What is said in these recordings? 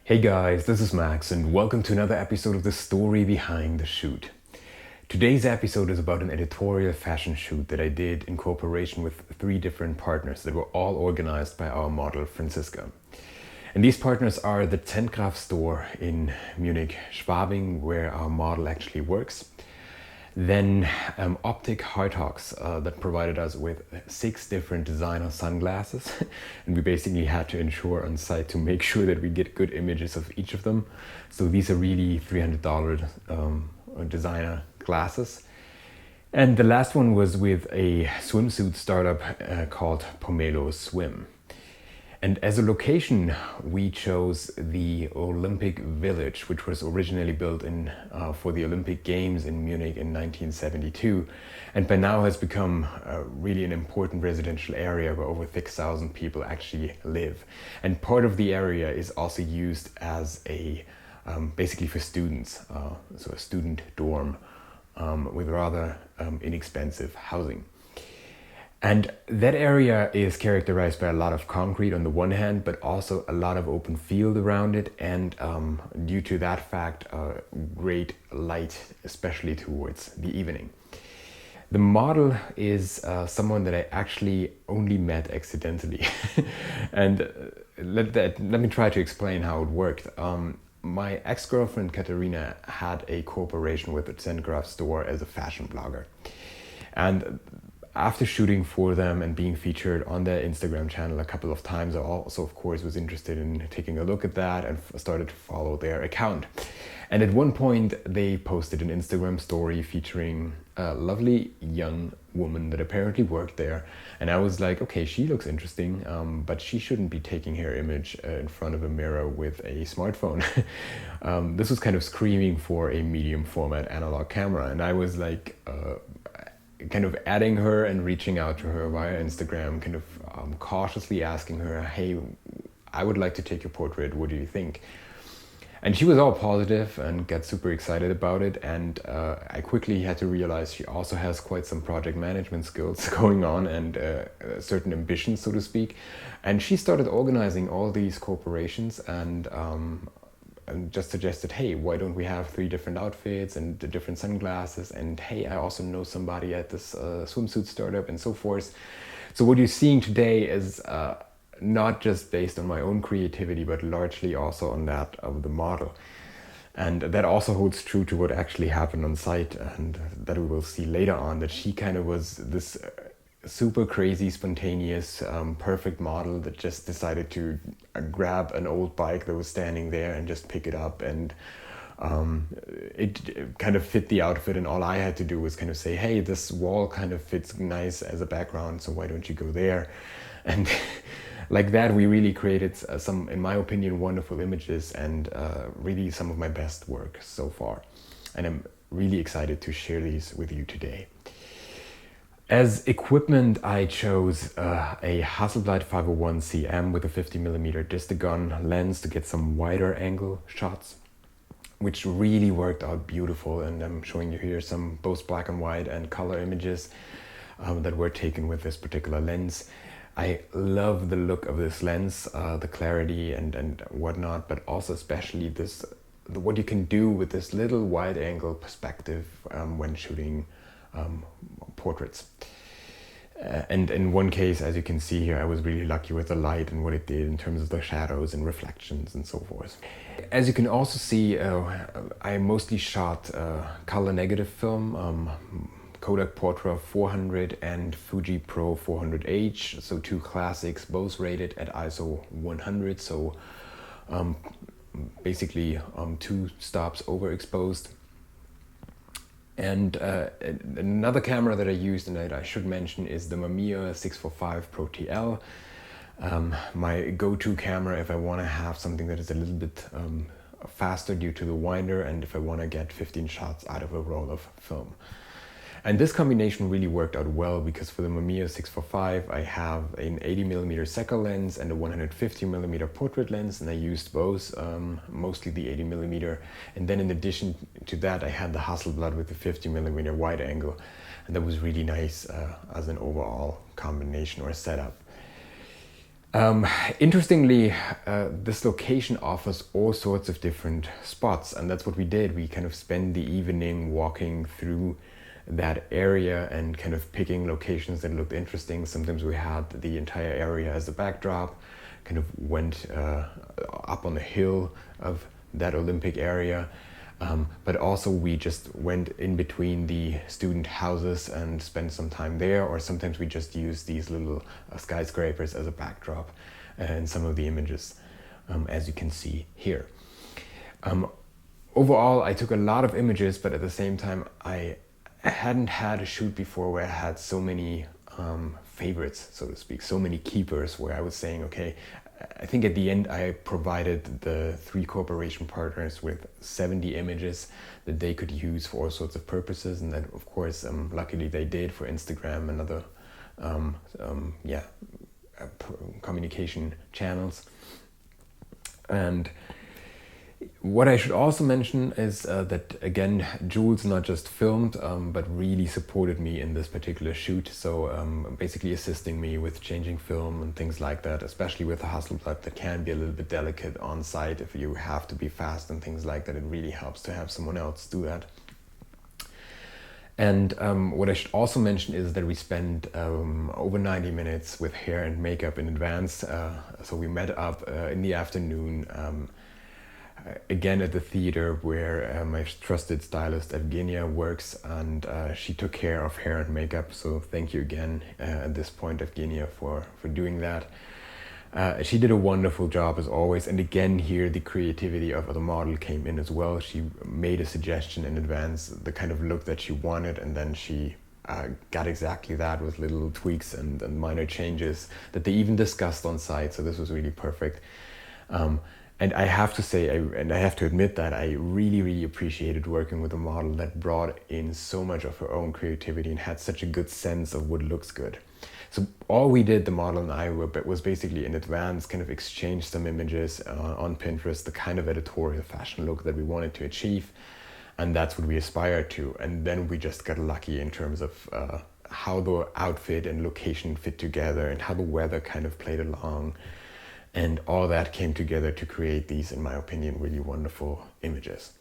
Hey guys, this is Max and welcome to another episode of The Story Behind the Shoot. Today's episode is about an editorial fashion shoot that I did in cooperation with 3 different partners that were all organized by our model Franziska. And these partners are the Zentgraf Store in Munich, Schwabing, where our model actually works. Then Optik Hartogs that provided us with 6 different designer sunglasses, and we basically had to ensure on site to make sure that we get good images of each of them. So these are really $300 designer glasses. And the last one was with a swimsuit startup called Pomelo Swim. And as a location, we chose the Olympic Village, which was originally built for the Olympic Games in Munich in 1972, and by now has become really an important residential area where over 6,000 people actually live. And part of the area is also used as basically for students, so a student dorm with rather inexpensive housing. And that area is characterized by a lot of concrete on the one hand, but also a lot of open field around it. And due to that fact, great light, especially towards the evening. The model is someone that I actually only met accidentally. And let me try to explain how it worked. My ex-girlfriend Katerina had a cooperation with the Zentgraf Store as a fashion blogger. And after shooting for them and being featured on their Instagram channel a couple of times, I also, of course, was interested in taking a look at that and started to follow their account. And at one point, they posted an Instagram story featuring a lovely young woman that apparently worked there. And I was like, okay, she looks interesting, but she shouldn't be taking her image in front of a mirror with a smartphone. This was kind of screaming for a medium format analog camera. And I was like, kind of adding her and reaching out to her via Instagram, kind of cautiously asking her, hey, I would like to take your portrait, what do you think? And she was all positive and got super excited about it. And I quickly had to realize she also has quite some project management skills going on and certain ambitions, so to speak. And she started organizing all these corporations and just suggested, hey, why don't we have 3 different outfits and the different sunglasses? And hey, I also know somebody at this swimsuit startup and so forth. So what you're seeing today is not just based on my own creativity, but largely also on that of the model. And that also holds true to what actually happened on site, and that we will see later on, that she kind of was this super crazy, spontaneous, perfect model that just decided to grab an old bike that was standing there and just pick it up, and it kind of fit the outfit, and all I had to do was kind of say, hey, this wall kind of fits nice as a background, so why don't you go there? And like that, we really created some, in my opinion, wonderful images and really some of my best work so far. And I'm really excited to share these with you today. As equipment, I chose a Hasselblad 501 CM with a 50mm Distagon lens to get some wider angle shots, which really worked out beautiful. And I'm showing you here some both black and white and color images that were taken with this particular lens. I love the look of this lens, the clarity and whatnot, but also especially what you can do with this little wide angle perspective when shooting portraits. And in one case, as you can see here, I was really lucky with the light and what it did in terms of the shadows and reflections and so forth. As you can also see, I mostly shot color negative film, Kodak Portra 400 and Fuji Pro 400H, so 2 classics, both rated at ISO 100, so basically 2 stops overexposed. And another camera that I used and that I should mention is the Mamiya 645 Pro TL. My go-to camera if I want to have something that is a little bit faster due to the winder, and if I want to get 15 shots out of a roll of film. And this combination really worked out well, because for the Mamiya 645 I have an 80mm Sekor lens and a 150mm portrait lens, and I used both, mostly the 80mm. And then in addition to that, I had the Hasselblad with the 50mm wide angle, and that was really nice as an overall combination or setup. Interestingly, this location offers all sorts of different spots, and that's what we did. We kind of spent the evening walking through that area and kind of picking locations that looked interesting. Sometimes we had the entire area as a backdrop, kind of went up on the hill of that Olympic area. But also we just went in between the student houses and spent some time there, or sometimes we just used these little skyscrapers as a backdrop in some of the images, as you can see here. Overall, I took a lot of images, but at the same time, I hadn't had a shoot before where I had so many favorites, so to speak, so many keepers, where I was saying, okay, I think at the end I provided the 3 corporation partners with 70 images that they could use for all sorts of purposes, and that of course luckily they did for Instagram and other communication channels. And what I should also mention is that again, Jules not just filmed but really supported me in this particular shoot, so basically assisting me with changing film and things like that, especially with the Hasselblad that can be a little bit delicate on site if you have to be fast and things like that. It really helps to have someone else do that. And what I should also mention is that we spent over 90 minutes with hair and makeup in advance. So we met up in the afternoon, again at the theater where my trusted stylist Evgenia works, and she took care of hair and makeup. So thank you again at this point, Evgenia, for doing that. She did a wonderful job as always, and again here the creativity of the model came in as well. She made a suggestion in advance, the kind of look that she wanted, and then she got exactly that with little tweaks and minor changes that they even discussed on site, so this was really perfect. And I have to say, I have to admit that I really appreciated working with a model that brought in so much of her own creativity and had such a good sense of what looks good. So all we did, the model and I, was basically in advance kind of exchange some images on Pinterest, the kind of editorial fashion look that we wanted to achieve. And that's what we aspired to. And then we just got lucky in terms of how the outfit and location fit together and how the weather kind of played along. And all that came together to create these, in my opinion, really wonderful images.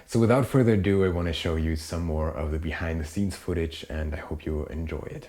So without further ado, I want to show you some more of the behind the scenes footage, and I hope you enjoy it.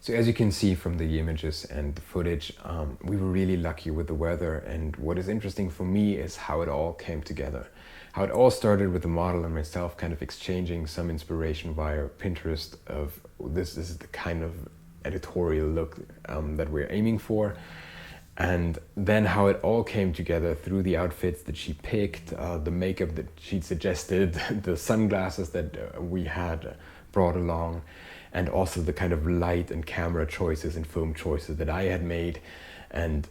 So as you can see from the images and the footage, we were really lucky with the weather, and what is interesting for me is how it all came together. How it all started with the model and myself kind of exchanging some inspiration via Pinterest of this is the kind of editorial look that we're aiming for. And then how it all came together through the outfits that she picked, the makeup that she suggested, the sunglasses that we had brought along, and also the kind of light and camera choices and film choices that I had made. And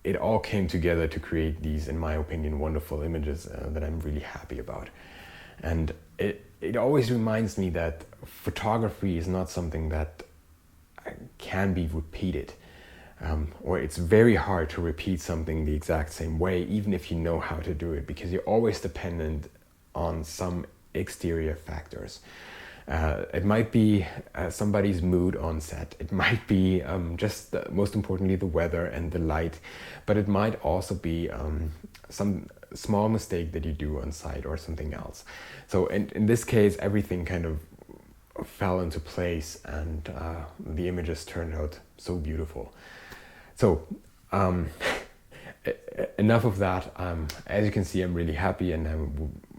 it all came together to create these, in my opinion, wonderful images that I'm really happy about. And it always reminds me that photography is not something that can be repeated. Or it's very hard to repeat something the exact same way, even if you know how to do it, because you're always dependent on some exterior factors. It might be somebody's mood on set. It might be most importantly, the weather and the light, but it might also be some small mistake that you do on site or something else. So in this case, everything kind of fell into place, and the images turned out so beautiful. So enough of that. As you can see, I'm really happy, and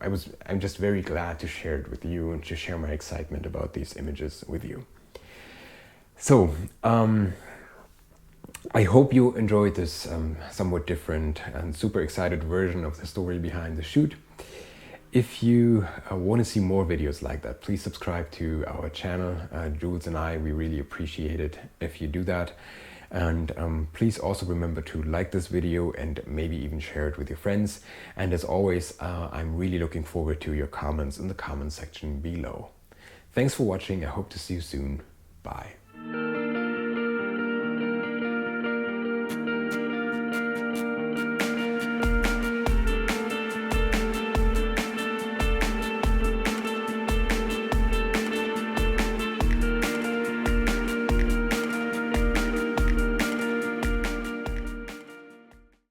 I'm just very glad to share it with you and to share my excitement about these images with you. So I hope you enjoyed this somewhat different and super excited version of the story behind the shoot. If you want to see more videos like that, please subscribe to our channel. Jules and I, we really appreciate it if you do that. And please also remember to like this video and maybe even share it with your friends. And as always, I'm really looking forward to your comments in the comment section below. Thanks for watching. I hope to see you soon. Bye.